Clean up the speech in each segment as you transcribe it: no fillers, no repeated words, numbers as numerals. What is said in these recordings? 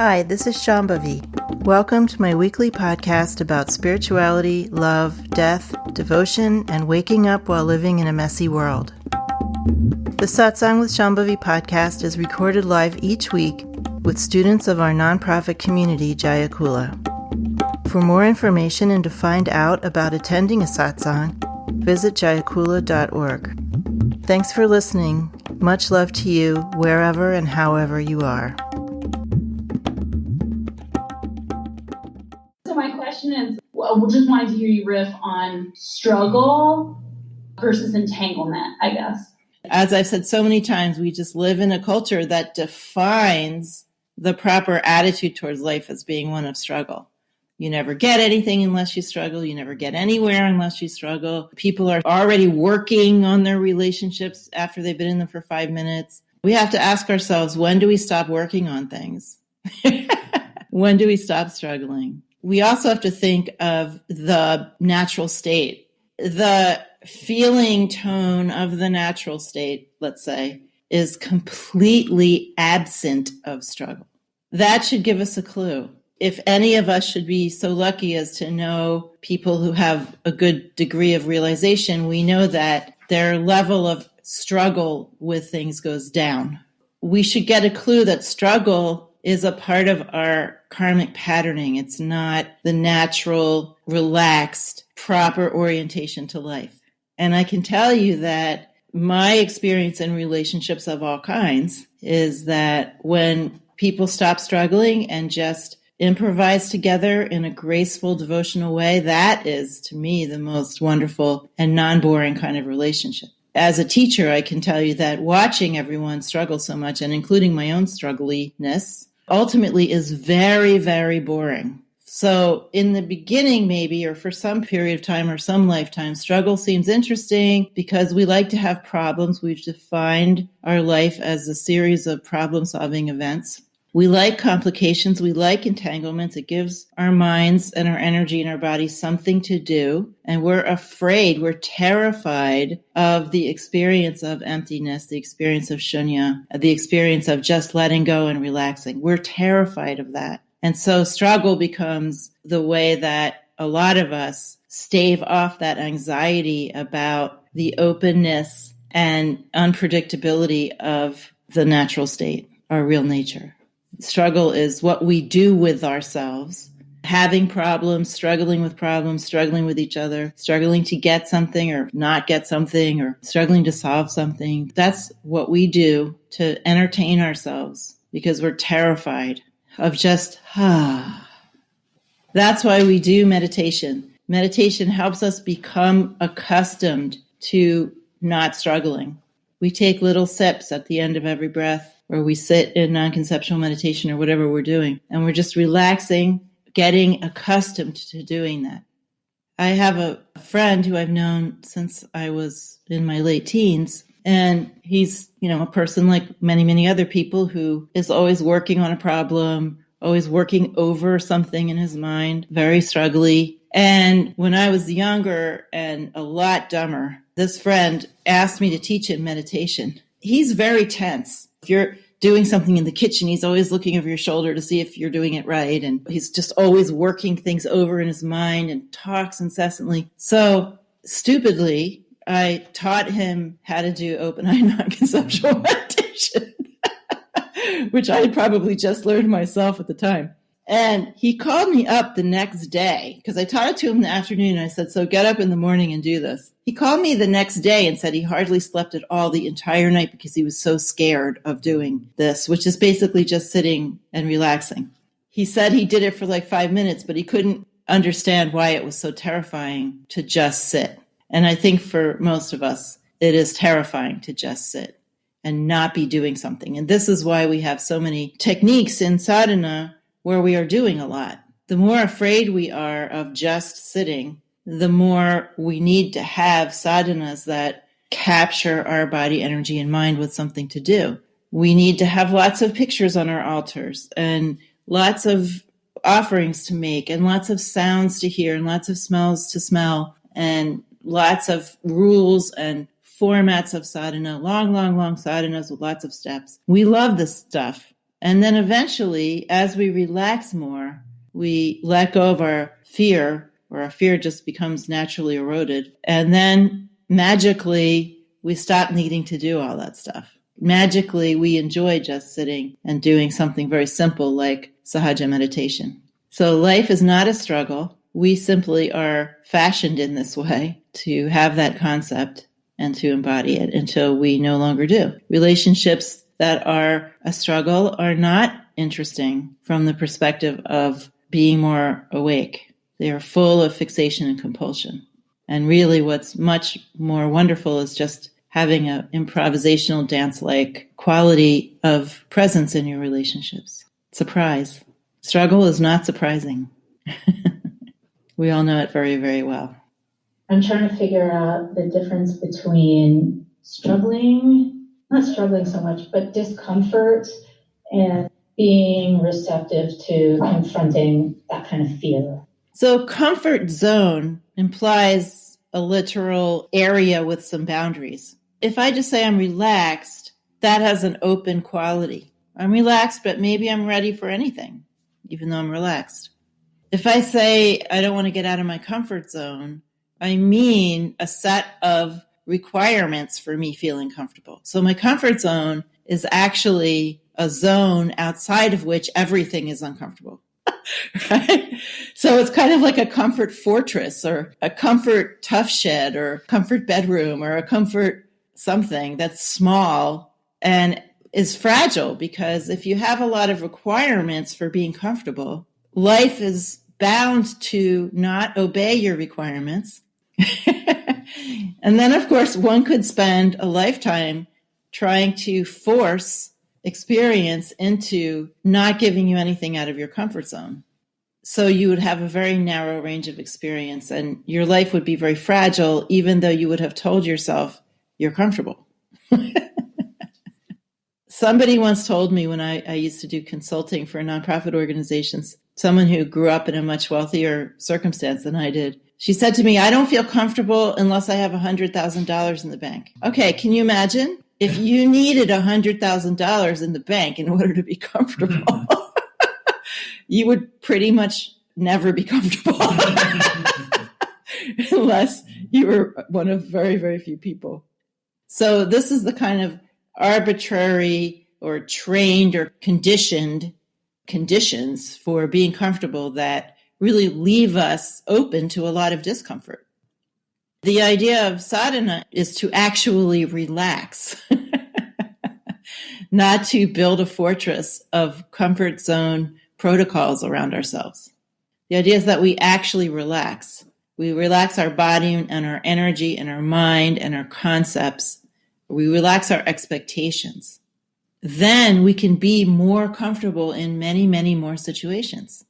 Hi, this is Shambhavi. Welcome to my weekly podcast about spirituality, love, death, devotion, and waking up while living in a messy world. The Satsang with Shambhavi podcast is recorded live each week with students of our nonprofit community, Jayakula. For more information and to find out about attending a satsang, visit jayakula.org. Thanks for listening. Much love to you, wherever and however you are. So my question is, I just wanted to hear you riff on struggle versus entanglement, I guess. As I've said so many times, we just live in a culture that defines the proper attitude towards life as being one of struggle. You never get anything unless you struggle. You never get anywhere unless you struggle. People are already working on their relationships after they've been in them for 5 minutes. We have to ask ourselves, when do we stop working on things? When do we stop struggling? We also have to think of the natural state. The feeling tone of the natural state, let's say, is completely absent of struggle. That should give us a clue. If any of us should be so lucky as to know people who have a good degree of realization, we know that their level of struggle with things goes down. We should get a clue that struggle is a part of our karmic patterning. It's not the natural, relaxed, proper orientation to life. And I can tell you that my experience in relationships of all kinds is that when people stop struggling and just improvise together in a graceful, devotional way, that is, to me, the most wonderful and non-boring kind of relationship. As a teacher, I can tell you that watching everyone struggle so much, and including my own struggliness, ultimately is very, very boring. So in the beginning, maybe, or for some period of time or some lifetime, struggle seems interesting because we like to have problems. We've defined our life as a series of problem-solving events. We like complications. We like entanglements. It gives our minds and our energy and our bodies something to do. And we're afraid, we're terrified of the experience of emptiness, the experience of shunya, the experience of just letting go and relaxing. We're terrified of that. And so struggle becomes the way that a lot of us stave off that anxiety about the openness and unpredictability of the natural state, our real nature. Struggle is what we do with ourselves, having problems, struggling with each other, struggling to get something or not get something, or struggling to solve something. That's what we do to entertain ourselves because we're terrified of just, That's why we do meditation. Meditation helps us become accustomed to not struggling. We take little sips at the end of every breath, or we sit in non-conceptual meditation or whatever we're doing, and we're just relaxing, getting accustomed to doing that. I have a friend who I've known since I was in my late teens, and he's, a person like many, many other people who is always working on a problem, always working over something in his mind, very struggly. And when I was younger and a lot dumber, this friend asked me to teach him meditation. He's very tense. If you're doing something in the kitchen, he's always looking over your shoulder to see if you're doing it right. And he's just always working things over in his mind and talks incessantly. So stupidly, I taught him how to do open-eye non-conceptual meditation, which I had probably just learned myself at the time. And he called me up the next day because I taught it to him in the afternoon. And I said, so get up in the morning and do this. He called me the next day and said he hardly slept at all the entire night because he was so scared of doing this, which is basically just sitting and relaxing. He said he did it for like 5 minutes, but he couldn't understand why it was so terrifying to just sit. And I think for most of us, it is terrifying to just sit and not be doing something. And this is why we have so many techniques in sadhana where we are doing a lot. The more afraid we are of just sitting, the more we need to have sadhanas that capture our body, energy, and mind with something to do. We need to have lots of pictures on our altars and lots of offerings to make and lots of sounds to hear and lots of smells to smell and lots of rules and formats of sadhana, long sadhanas with lots of steps. We love this stuff. And then eventually, as we relax more, we let go of our fear, or our fear just becomes naturally eroded. And then magically, we stop needing to do all that stuff. Magically, we enjoy just sitting and doing something very simple like sahaja meditation. So life is not a struggle. We simply are fashioned in this way to have that concept and to embody it until we no longer do. Relationships that are a struggle are not interesting from the perspective of being more awake. They are full of fixation and compulsion. And really what's much more wonderful is just having an improvisational dance-like quality of presence in your relationships. Surprise. Struggle is not surprising. We all know it very, very well. I'm trying to figure out the difference between not struggling so much, but discomfort and being receptive to confronting that kind of fear. So comfort zone implies a literal area with some boundaries. If I just say I'm relaxed, that has an open quality. I'm relaxed, but maybe I'm ready for anything, even though I'm relaxed. If I say I don't want to get out of my comfort zone, I mean a set of requirements for me feeling comfortable. So my comfort zone is actually a zone outside of which everything is uncomfortable. Right? So it's kind of like a comfort fortress or a comfort tough shed or a comfort bedroom or a comfort something that's small and is fragile, because if you have a lot of requirements for being comfortable, life is bound to not obey your requirements. And then, of course, one could spend a lifetime trying to force experience into not giving you anything out of your comfort zone. So you would have a very narrow range of experience and your life would be very fragile, even though you would have told yourself you're comfortable. Somebody once told me when I used to do consulting for nonprofit organizations, someone who grew up in a much wealthier circumstance than I did, she said to me, I don't feel comfortable unless I have $100,000 in the bank. Okay, can you imagine? If you needed $100,000 in the bank in order to be comfortable, you would pretty much never be comfortable unless you were one of very, very few people. So this is the kind of arbitrary or trained or conditioned conditions for being comfortable that really leave us open to a lot of discomfort. The idea of sadhana is to actually relax, not to build a fortress of comfort zone protocols around ourselves. The idea is that we actually relax. We relax our body and our energy and our mind and our concepts. We relax our expectations. Then we can be more comfortable in many, many more situations.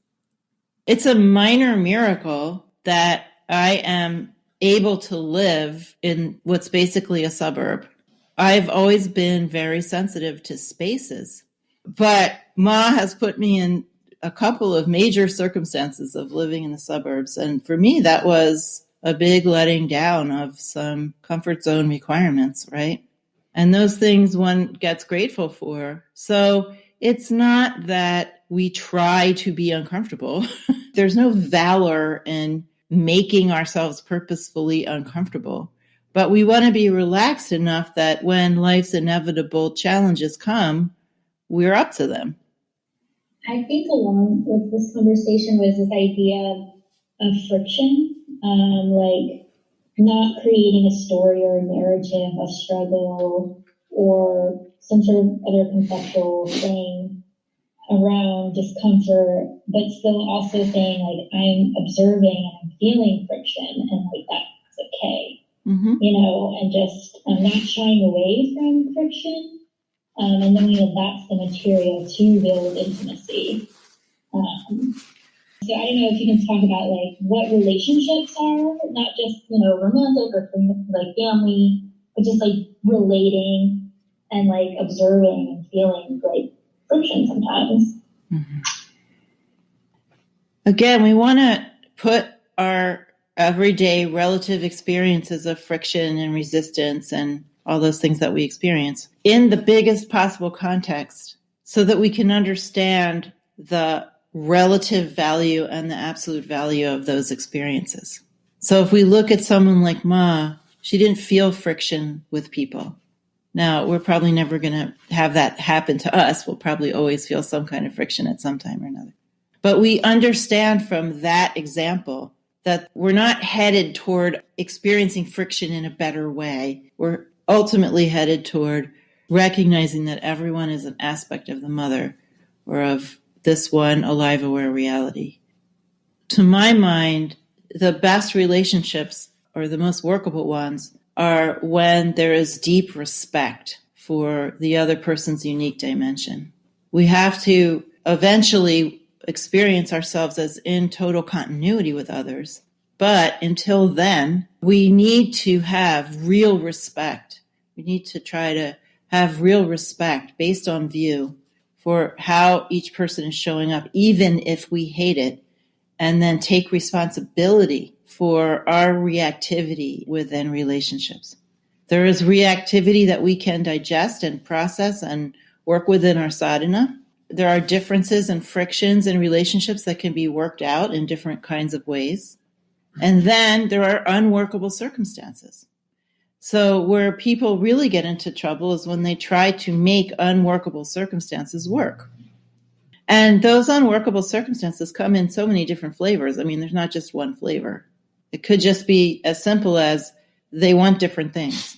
It's a minor miracle that I am able to live in what's basically a suburb. I've always been very sensitive to spaces, but Ma has put me in a couple of major circumstances of living in the suburbs. And for me, that was a big letting down of some comfort zone requirements, right? And those things one gets grateful for. So it's not that we try to be uncomfortable. There's no valor in making ourselves purposefully uncomfortable. But we want to be relaxed enough that when life's inevitable challenges come, we're up to them. I think along with this conversation was this idea of friction, like not creating a story or a narrative of struggle or some sort of other conceptual thing around discomfort, but still also saying like I'm observing and I'm feeling friction and like that's okay, and just not shying away from friction. And knowing that that's the material to build intimacy. So I don't know if you can talk about like what relationships are, not just, romantic or like family, but just like relating and like observing and feeling like friction sometimes. Mm-hmm. Again, we want to put our everyday relative experiences of friction and resistance and all those things that we experience in the biggest possible context so that we can understand the relative value and the absolute value of those experiences. So if we look at someone like Ma, she didn't feel friction with people. Now, we're probably never going to have that happen to us. We'll probably always feel some kind of friction at some time or another. But we understand from that example that we're not headed toward experiencing friction in a better way. We're ultimately headed toward recognizing that everyone is an aspect of the mother or of this one alive, aware reality. To my mind, the best relationships or the most workable ones are when there is deep respect for the other person's unique dimension. We have to eventually experience ourselves as in total continuity with others. But until then, we need to have real respect. We need to try to have real respect based on view for how each person is showing up, even if we hate it, and then take responsibility for our reactivity within relationships. There is reactivity that we can digest and process and work within our sadhana. There are differences and frictions in relationships that can be worked out in different kinds of ways. And then there are unworkable circumstances. So where people really get into trouble is when they try to make unworkable circumstances work. And those unworkable circumstances come in so many different flavors. I mean, there's not just one flavor. It could just be as simple as they want different things,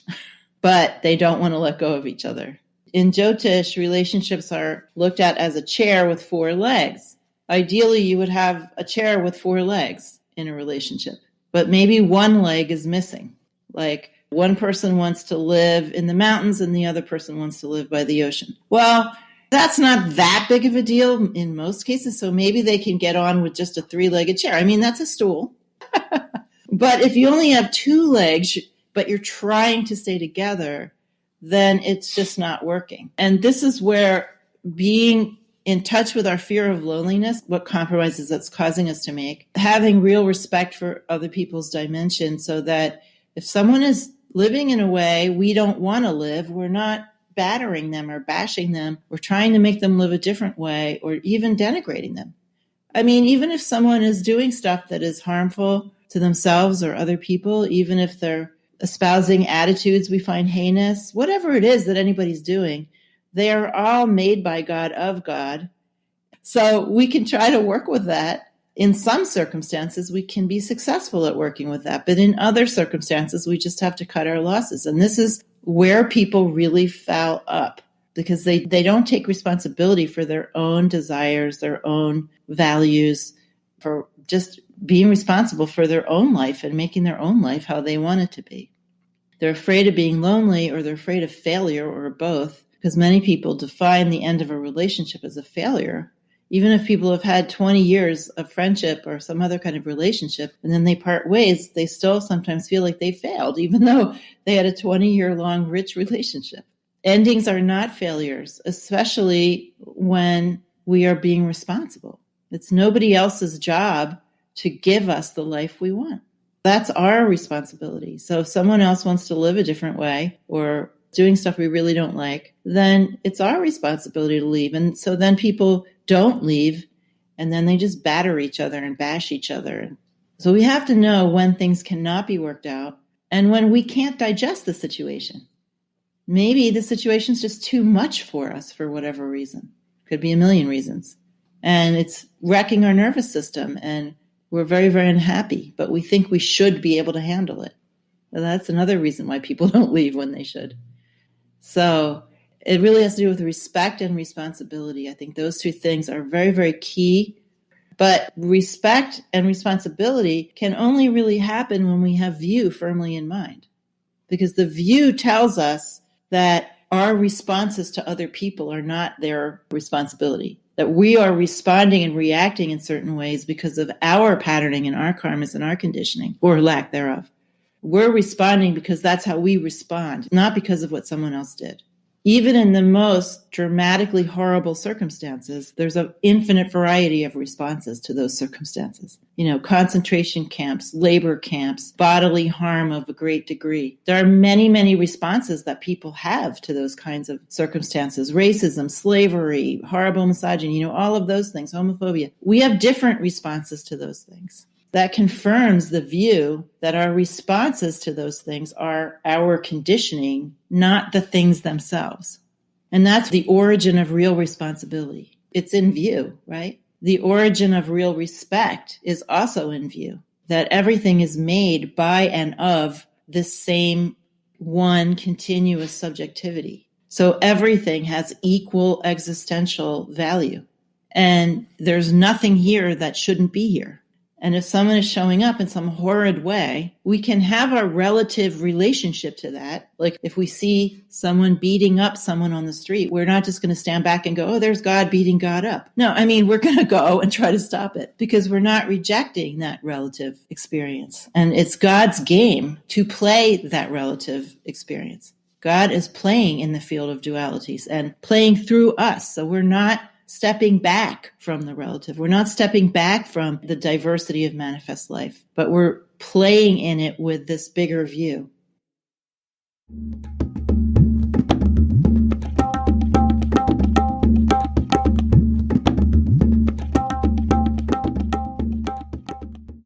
but they don't want to let go of each other. In Jyotish, relationships are looked at as a chair with 4 legs. Ideally, you would have a chair with 4 legs in a relationship, but maybe one leg is missing. Like one person wants to live in the mountains and the other person wants to live by the ocean. Well, that's not that big of a deal in most cases, so maybe they can get on with just a 3-legged chair. I mean, that's a stool. But if you only have 2 legs, but you're trying to stay together, then it's just not working. And this is where being in touch with our fear of loneliness, what compromises that's causing us to make, having real respect for other people's dimension so that if someone is living in a way we don't want to live, we're not battering them or bashing them or trying to make them live a different way or even denigrating them. I mean, even if someone is doing stuff that is harmful to themselves or other people, even if they're espousing attitudes we find heinous, whatever it is that anybody's doing, they are all made by God of God. So we can try to work with that. In some circumstances, we can be successful at working with that. But in other circumstances, we just have to cut our losses. And this is where people really foul up because they don't take responsibility for their own desires, their own values, for just being responsible for their own life and making their own life how they want it to be. They're afraid of being lonely or they're afraid of failure or both because many people define the end of a relationship as a failure. Even if people have had 20 years of friendship or some other kind of relationship and then they part ways, they still sometimes feel like they failed, even though they had a 20-year-long rich relationship. Endings are not failures, especially when we are being responsible. It's nobody else's job to give us the life we want. That's our responsibility. So if someone else wants to live a different way or doing stuff we really don't like, then it's our responsibility to leave. And so then people don't leave, and then they just batter each other and bash each other. So we have to know when things cannot be worked out and when we can't digest the situation. Maybe the situation's just too much for us for whatever reason. Could be a million reasons. And it's wrecking our nervous system, and we're very, very unhappy, but we think we should be able to handle it. And that's another reason why people don't leave when they should. So it really has to do with respect and responsibility. I think those 2 things are very, very key. But respect and responsibility can only really happen when we have view firmly in mind. Because the view tells us that our responses to other people are not their responsibility. That we are responding and reacting in certain ways because of our patterning and our karmas and our conditioning, or lack thereof. We're responding because that's how we respond, not because of what someone else did. Even in the most dramatically horrible circumstances, there's an infinite variety of responses to those circumstances. Concentration camps, labor camps, bodily harm of a great degree. There are many, many responses that people have to those kinds of circumstances. Racism, slavery, horrible misogyny, all of those things, homophobia. We have different responses to those things. That confirms the view that our responses to those things are our conditioning, not the things themselves. And that's the origin of real responsibility. It's in view, right? The origin of real respect is also in view, that everything is made by and of this same one continuous subjectivity. So everything has equal existential value. And there's nothing here that shouldn't be here. And if someone is showing up in some horrid way, we can have a relative relationship to that. Like if we see someone beating up someone on the street, we're not just going to stand back and go, oh, there's God beating God up. No, we're going to go and try to stop it because we're not rejecting that relative experience. And it's God's game to play that relative experience. God is playing in the field of dualities and playing through us. So we're not stepping back from the relative. We're not stepping back from the diversity of manifest life, but we're playing in it with this bigger view.